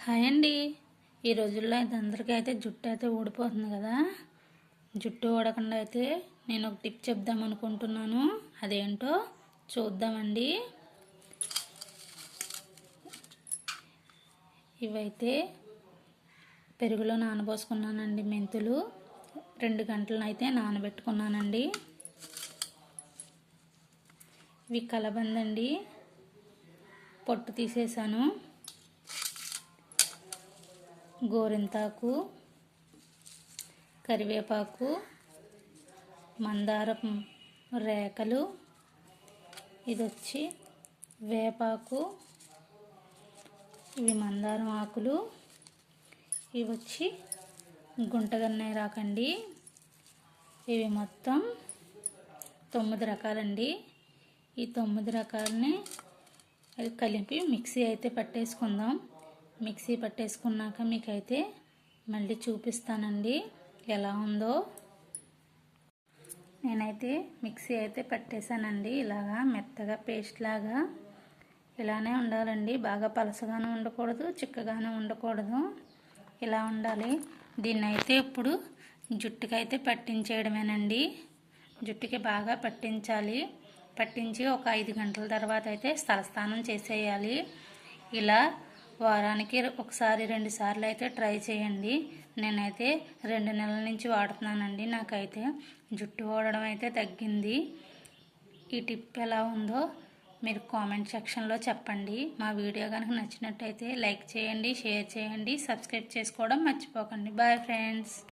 Hi అండి. ఈ రోజుల్లో అయితే అందరికీ అయితే జుట్టు అయితే ఊడిపోతుంది కదా. జుట్టు ఊడకుండా అయితే నేను ఒక టిప్ చెప్దాం అనుకుంటున్నాను. అదేంటో చూద్దామండి. ఇవైతే పెరుగులో నానబోసుకున్నానండి. మెంతులు 2 గంటలను అయితే నానబెట్టుకున్నానండి. ఇవి కలబందండి, పొట్టు తీసేసాను. గోరింతాకు, కరివేపాకు, మందారం రేకలు, ఇది వచ్చి వేపాకు, ఇవి మందారం ఆకులు, ఇవి వచ్చి గుంటగన్నేరాకండి. ఇవి మొత్తం 9 రకాలండి. ఈ 9 రకాలని కలిపి మిక్సీ అయితే పట్టేసుకుందాం. మిక్సీ పట్టేసుకున్నాక మీకైతే మళ్ళీ చూపిస్తానండి ఎలా ఉందో. నేనైతే మిక్సీ అయితే పట్టేశానండి. ఇలాగా మెత్తగా పేస్ట్ లాగా ఇలానే ఉండాలండి. బాగా పలసగానే ఉండకూడదు, చిక్కగానే ఉండకూడదు, ఇలా ఉండాలి. దీన్ని అయితే ఇప్పుడు జుట్టుకైతే పట్టించేయడమేనండి. జుట్టుకి బాగా పట్టించాలి. పట్టించి ఒక 5 గంటల తర్వాత అయితే తలస్నానం చేసేయాలి. ఇలా వారానికి ఒకసారి 2 సార్లు అయితే ట్రై చేయండి. నేనైతే 2 నెలల నుంచి వాడుతున్నానండి. నాకైతే జుట్టు ఊడడం అయితే తగ్గింది. ఈ టిప్ ఎలా ఉందో మీరు కామెంట్ సెక్షన్లో చెప్పండి. మా వీడియో కనుక నచ్చినట్టయితే లైక్ చేయండి, షేర్ చేయండి, సబ్స్క్రైబ్ చేసుకోవడం మర్చిపోకండి. Bye friends.